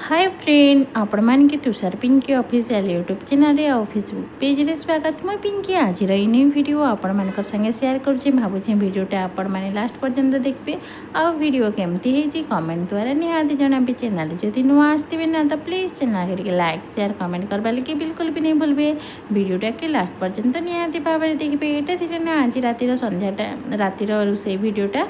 Hi friend आपण मान की Tushar Pinky official YouTube channel और फेसबुक पेज रे स्वागत। मैं पिंकी आज इन वीडियो आपण मानकर संगे शेयर करुँचे। भावुँ वीडियोटा आपण मैंने लास्ट पर्यंत देखिए आ वीडियो केमती है कमेंट द्वारा निहाती जनाबे। चैनल जदि नुआ आसवे ना तो प्लीज चैनल के लाइक शेयर कमेंट करवा लगे बिल्कुल भी नहीं भूलबे। वीडियोटा के लास्ट पर्यंत निहाती भाव में देखिए। यहाँ थी ना आज रातिर संध्याटा रातिर रोसे वीडियोटा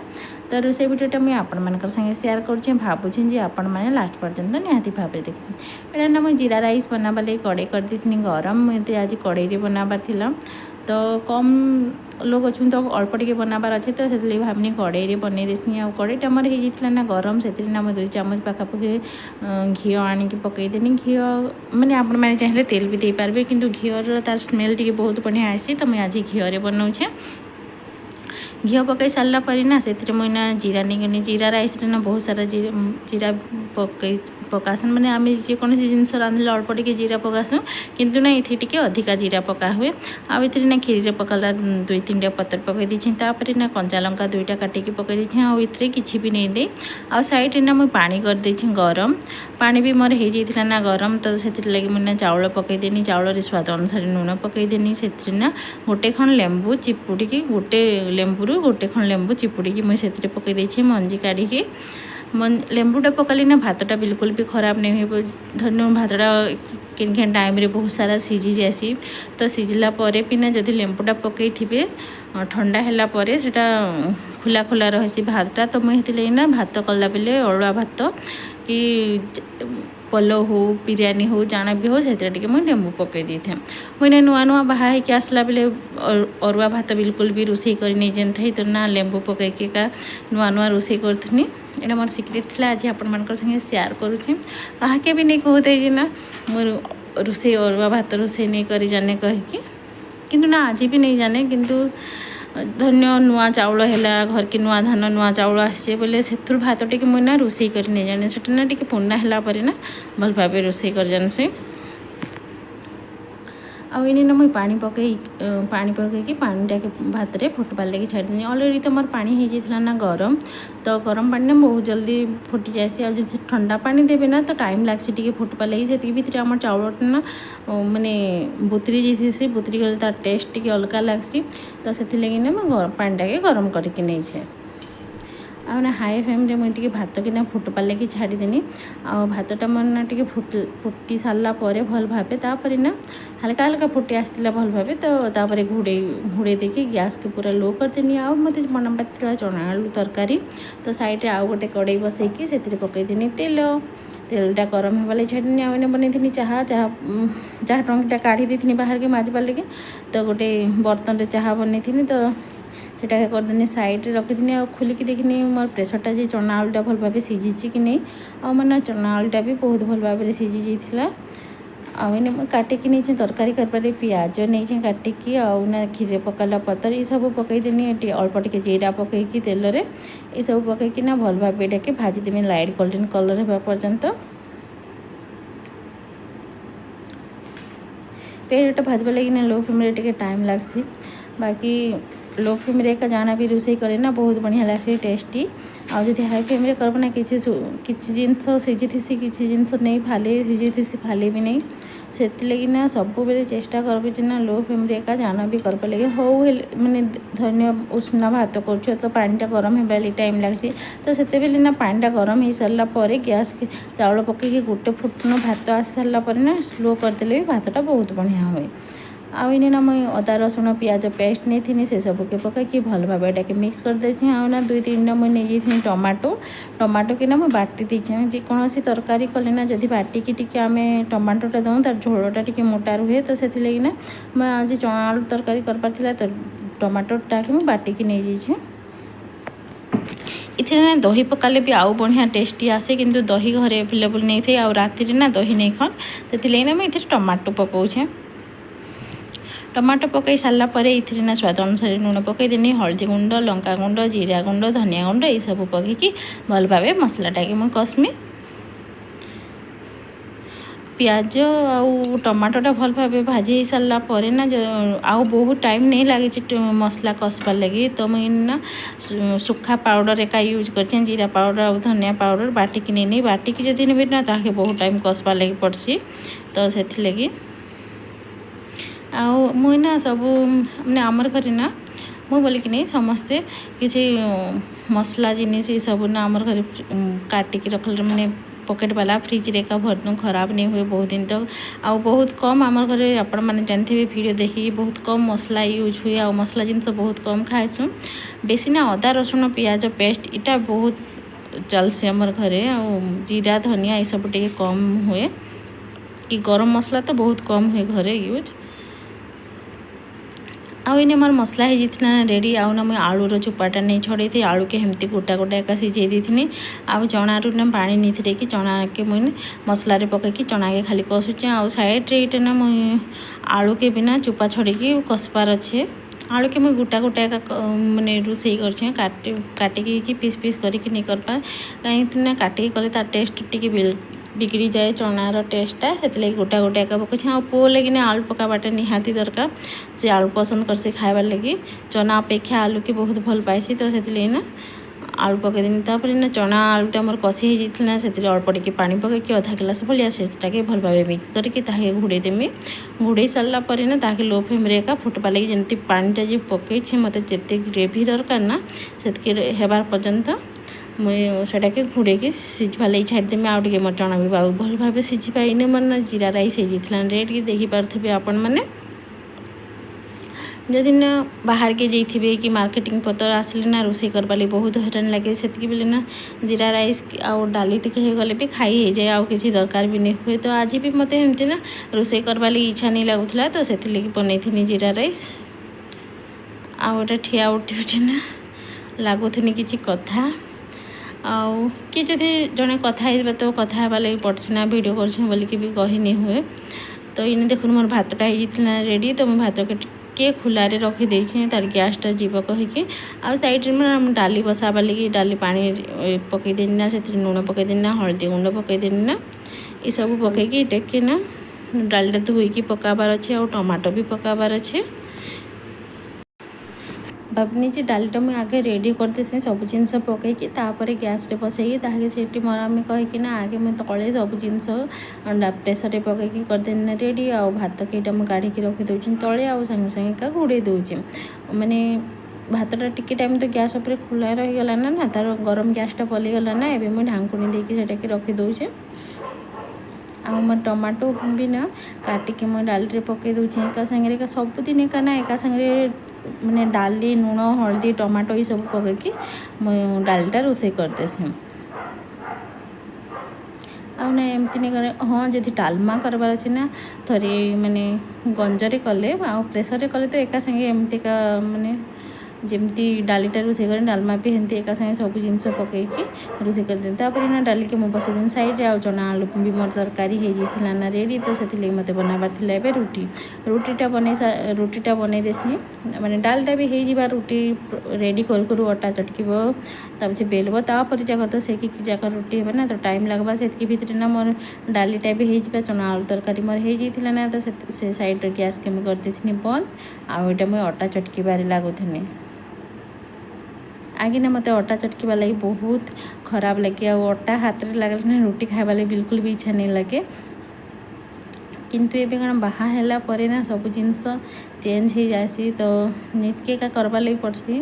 तो रोसे वीडियोटा मुझे आपण मानकर संगे शेयर करुँचे। भावुँ जे आपण मैंने लास्ट पर्यंत निहाती भाव में देखिए। यहाँ ना मुझे जीरा राइस बनावा लगे कड़े कर दी गरम मुझे आज कड़े बनाबार थिला तो कम लोग अच्छे तो अल्प टे बनाबार अच्छे तो से भावनी कड़े बनई देसी आ कड़ेटा मोर होता ना गरम से ना मुझे 2 चामच पाखापाखि घी आनिक पकईदेनी। घी मैंने आपण मैंने चाहिए तेल भी दे पारे कि घीर तार स्मेल टी बहुत बढ़िया आसी तो मुझे आज घीरे बनाऊे। घी पकई सारा पर ना से मुझे जीरा नहीं जीरा राइस ना बहुत सारा जीरा पकई पकासन मैंने आम जेकोसी जिन रांधले अल्प टे जीरा पकासु किंतु ना ये टे अधिका जीरा पका हुए। आउ ना खीरी पकाला 2-3टा पतर पकई दी ना कंचा लंका 2टा काटिकी पकई दी आते किसी भी नहीं दे। आ साइड ना मुझे पानी कर दे गरम पानी भी मोर हो जाता ना गरम तो से लगे मुझे चाउल पकईदेनी। चाउल स्वाद अनुसार लुण पकईदेनी से ना गोटे खंड लेंबू चिपुड़ी गोटे लेंबू गोटे खंड लेंबू चिपुड़ी मुझे पकई देछि मंजी काढ़ी लेंबूटा पकाली ना भातटा बिल्कुल भी खराब नहीं हो। धन्य भातटा किन टाइम रे बहुत सारा सीझी जासी तो सीझला परे भी ना जदि लेंबूटा पकई थे ठंडा है खुला खुला रही भातटा तो मुझे ना भात कला बेले अरुआ भात कि पलो हो बिरयानी हो जाना भी हो से मुझे लेंबू पकई दी था। मुझे नुआ नुआ बाहा होकर आसला बेले अरुआ भात बिल्कुल भी रोसे कर नहीं जानते तो ना लेंबू पकईके का नुआ नुआ रोसे करथनी। यहाँ मोर सिक्रेट थिला आज आपण मान संगे शेयर करुँचे। कहा भी नहीं कहते ना मोर रोसे अरुआ भात रोसे नहीं करी जाने कहीकि किंतु ना आज भी नहीं जाने किंतु धन्य नुआ चाउल है घर की नुआ धान नुआ चाउल आसे बोले से भात टे मुझे ना रोसे कर नहीं जाने से ना टे पुना है भल भाव रोसे कर जानसी। आने ना मुझे पानी पकईकि पानीटा के भात रे फुटबार लगे छाड़ी अलरेडी तो मोर पानी हो जाता ना गरम तो गरम पानी ना बहुत जल्दी फुटी जाएसी। आ जो ठंडा पानी देवे ना तो टाइम लग्सी टी फुटबार लगी से भीतर आम चाउलटा ना माने बुतरी जाइए बुतरी गले तार टेस्ट टी अलग लग्सी तो से ना मैं पानीटा के गरम करके नहीं छे। आ ना हाई फ्लेम रे मुझे भात कि फुटबार लगे छाड़देनी। आ भातटा मोर ना टे फुटी सारा भल भावे तापर ना हल्का हल्का फुटी आसला भल भावे तो घोड़े देखिए गैस के पूरा लो करदेनी। आ मत बनाबार चना आलू तरकारी तो साइड आउ गोटे कड़े बसैकी से पकईदेनी तेलटा गरम होगा लगे छाड़ी आने बनई चाह चाह टंकीटा काढ़ी दी बाहर के माजबार लगे तो गोटे बर्तन रे चाह बनई तो सेटा करदेनी साइड रखी आ खोलिकी देखनी मोर प्रेसरटा जे चना आलूटा भल भाव सीझी कि नहीं आ मैंने चना आलूटा भी बहुत भल भाव सीझी जाइए। आने काटिकी नहीं तरकारी कर पियाज नहीं काटिकी आना खीरे पकाला पतर ये सब पकईदेनी अल्प टे जीरा पकईकी तेल रे ये सब पकईकी ना भल भाव के भाजीदेमी लाइट गोल्डन कलर होगा पर्यंत। पेटा भाजबा लगी ना लो फ्लेम टे टाइम लग्सी बाकी लो फ्लेम रे का जाना भी रोसे करे ना बहुत बढ़िया लग्सी टेस्टी। आ जो हाई फ्लेम रे करब ना किसी जिनस सीझी थी किसी जिनस नहीं फाले सीझी थी फाले भी नहीं से लगी ना सब बेले चेष्टा करबे ना लो फ्लेम रे का जाना भी करबा लगे हो मैंने धन्य उष्णा भात कर तो पानीटा गरम होगा लगे टाइम लग्सी तो से ना पानीटा गरम हो सारा पर गैस चाउल पकईकि गोटे फुटन भात आस सारा ना स्लो करदे भी भातटा बहुत बढ़िया हुए। आने ना मुझे अदा रसुण पियाज पेस्ट नहीं थी से सब के पकईकि भल भाव के मिक्स कर देती। आना 2-3टा मुझे नहीं जाइए टमाटो कि ना मुझे बाटी देती जेकोसी तरकारी कले ना जब बाटिकी टी आम टमाटोटा दूँ तार झोलटा टी मोटा रुहे तो से ना मैं आज चना आलू तरकारी कर तो टमाटोटा कि मुझे बाटिकी नहीं जाइए। इथे ना दही पकाले भी आउ बढ़िया टेस्टी आसे किंतु दही घरे एवेलेबल नहीं थे आ राति ना दही नहीं खान से ना मुझे टमाटो पकाऊे। टमाटो पकई सारा पर ये ना स्वाद अनुसार लुण पकईदेनी हल्दी गुंड लंका गुंड जीरा गुंड धनिया गुंड ये सब पकईकि भल भाव मसलाटा कि मुझे कसमी। पियाज आउ टमाटोटा भल भाव भाजी सारा पर ना आउ बहुत टाइम नहीं लगे मसला कषबार लगी। तो मुझे ना सुखा पाउडर एका यूज कर जीरा पाउडर और धनिया पाउडर बाटिक नहीं बाटिक जदि नेबे ना ताके बहुत टाइम कषबार लगी पड़सी। तो से लगी आउ मुई ना सब मैंने आमर घर ना मु बोल कि नहीं समस्ते किसी मसला जिनिस सब ना आमर घर काटिक रख मैंने पॉकेट वाला फ्रिज रे का भर खराब नहीं हुए बहुत दिन तक। आउ बहुत कम आमर घर आपण मैंने जानते वीडियो देखिए बहुत कम मसला यूज हुए आ मसला जिनस बहुत कम खाएसु बेसी ना अदा रसुण पियाज पेस्ट इटा बहुत चलसी आमर घरे आ जीरा धनिया ये सब टे कम हुए कि गरम मसला तो बहुत कम हुए घरे यूज। आउ इन मोर मसला हो जाता रेडी आउ ना मुझे आलूर चोपाटा नहीं छड़े थी आलू के हेमती गोटा गोटा एका सिझे दी आउ चणारू ना पानी नहीं थी कि चना के मुझे मसला पकईकि चना के खाली कषुचे आउ साइड रे इटा ना मुझे आलू के बिना चोपा छड़ी कषबार अच्छे आलू के मुझे गोटा गोटा एक मानने रोसई काटिकी पीस पीस करके नहीं कर पा कहीं काटिकी कले तार टेस्ट टी बिगड़ी जाए चनार टेस्टा से गोटा गोटा एका पकड़ आ पुओ लगे आलू पकाबाटा निहाती दरकार से आलू पसंद करसी खाइबार लगी चना अपेक्षा आलू के बहुत भल पाइसी। तो से ना आलू पकईदेनी तापर ना चना आलूटा मोर कषि हो जाता से अल्प टे पानी पकईकि अधा गिलास भाया सेटा के भल भाव मिक्स करके घोड़े देमी घोड़े सारा पर ना ताके लो फ्लेम रे फुटवा लगी जमी पानीटा जो पकई मत जिते ग्रेवी दरकार ना से हेबार पर्यंत मुझे के घोड़े के सिझा लगी छाड़देमी आउ टे मोर चना भी भल भाव सिझा इन मोर ना जीरा राइस हो जाता रेड देखिपे आपण मैंने जदि ना बाहर के जाइए कि मार्केटिंग पतर आसले ना रोषे करवा बहुत हैरान लगे से बेले ना जीरा राइस आउ डाली टिके गले भी खाई हो जाए आउ किसी दरकार भी नहीं हुए। तो आज भी मत एमती ना रोषे करवा इच्छा नहीं लगुला तो से बनई जीरा राइस आउ गोटे ठिया उठी उठी ना लगुनि कि कथा आउ कि जदि जड़े कथा तो कथा लगे पड़सी ना भिड कर भी कही नहीं हुए। तो इन देखो मोर भातटा हो जाता रेडी तो मुझे भात के खुलारे रखीदे तार गैसटा जीव कहीकि आउ साइड में डाली बसाबार लगे डाली पानी पकईदेनी ना से लुण पकईदेनी ना हलदी गुंड पकईदेनी ना ये सब पकईकि टेके ना डालीटा धोईकी पकाबार अच्छे आउ टमाटो भी पकाबार अच्छे भावनी जे डालीटा मुझे आगे रेडी करदेसी सब जिनस पकईकि गैस रे बसईकि ताकि से मरामी कहीकि ना आगे मुझे तले सब जिनस प्रेसर पकईकि करदेनी रेडी आउ भात कईटा मुझे काढ़ी रखी दूसरी तले आउ संगे संगे का घोड़े दूचे माने भातटा टिके टाइम तो गैस उपर खुला रहीगला ना तार गरम गैसटा पलैगला ना एवं मुझे ढांकुणी देकी रखी दूचे आउ मोर टमाटो भी ना काटिकी मुझे डाली पकई दूचे एका सागे सबुदिन एका ना एका सागे मैंने डाली लुण हलदी टमाटो ये सब पकईकि मुझे डालीटा रोषे करदेसी आउ ना एमती नहीं करे हाँ जदि डालमा करवार अच्छे ना थोड़े मैंने गंजरे कले आउ प्रेसर कले तो एका सागे एमती का माने जमती डालीटा रोषे करें डालमा भी हेमती एका सागे सब जिनस पकईकि रोषे करदेनी ना डाली के मुझे बसईदेनी साइड आउ चना आलू भी मोर तरकारी हो जाता ना रेडी। तो से मत बनाबार रुटी रुटीटा बनई देसी माने डालटा भी हो रुटी रेडी करू अटा चटकीब तब बेलब तापर जाकर तो से जाकर रुटी हे ना तो टाइम लगवा से भितर ना मोर डालीटा भी हो चना आलू तरकारी मोर हो जाता ना तो से साइड गैस के करदी बंद आउ यहाँ मुझे अटा चटकीबार लगुनि आगे ना मत अटा चटकीबा लगी बहुत खराब लगे अटा हाथ में लगे ना रुटी खाइबा लगी बिल्कुल भी इच्छा नहीं लगे किंतु एबे कण बाहा पर ना सब जिनस चेंज हो जासी तो निजके का करवा लगी पड़सी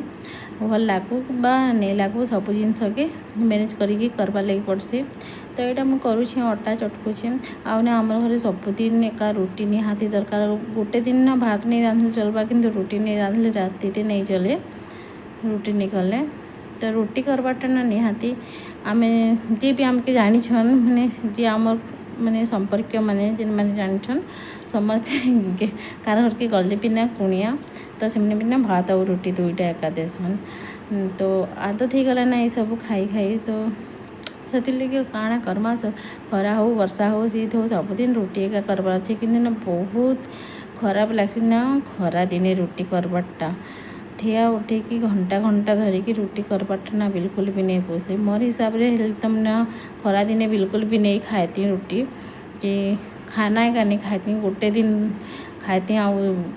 भल लागू बा नहीं लागू सब जिनस के मैनेज करिकी करवा लगी पड़सी। तो यहाँ मुझे करुँचे अटा चटकुचे आउ ना आम घर सबुदिन एका रुटी निहाती दरकार गोटे दिन ना भात नहीं रांधले चलवा कि रुटी नहीं रांधले राति नहीं चले रुटी नहीं कले तो रुटी करवाटा ना निहाती आमे जी भी आमके जानिछन माने जी आमर माने संपर्क माने जिन माने जानिछन समस्ते कार घर के गले भी ना कुणिया तो से भी ना भात और रुटी दुईटा एका देसन तो आदत हो गला ना ये सब खाई खाई तो से काଣା करमा खरा हो वर्षा हो शीत हो सबुदिन रुटी एका करवार अच्छे कि ना बहुत खराब लग्सी ना खरा दिने रुटी करवाटा ठिया उठे कि घंटा घंटा धरिकी रुटी करवाटा ना बिल्कुल भी नहीं पोसे मोर हिसाब से तुम ना खरा दिने बिल्कुल भी नहीं खाती रुटी कि खाना एका नहीं खाती गोटे दिन खाती आ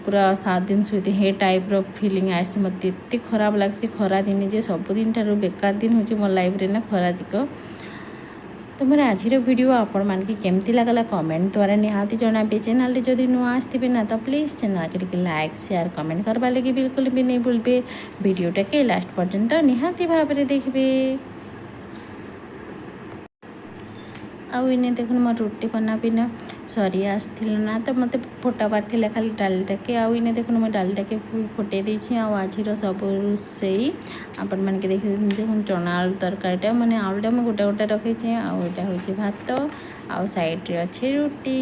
पूरा 7 दिन शुती हे टाइप रो फीलिंग आसी मत एत खराब लगसी खरा दिन जे सबुदिन ठार बेकार दिन हो मो लाइफ रे ना खरा दिक। तो मोर आज वीडियो आपण मान की केमती लगला कमेंट द्वारा निहाती जनाबे। चैनल जदि नुआ आसथिबे ना तो प्लीज़ चैनल के लाइक शेयर कमेंट करवा लगे बिल्कुल भी नहीं भूलबे। वीडियोटा के लास्ट पर्यंत निहाती भाव में देखबे। आउ इने देखुन मोर रोटी बना पिना सरी आसथिल ना तो मत फोटा बार खाली डालटा के आउ इने देखुन मैं डालटा के फुटे देछि। आज सब रोसई आपण मन के देखुन चना आलू तरकारीटा माने आलूटा मैं गोटे गोटे रखी आउटा हूँ भात आउ साइड रे अच्छे रोटी।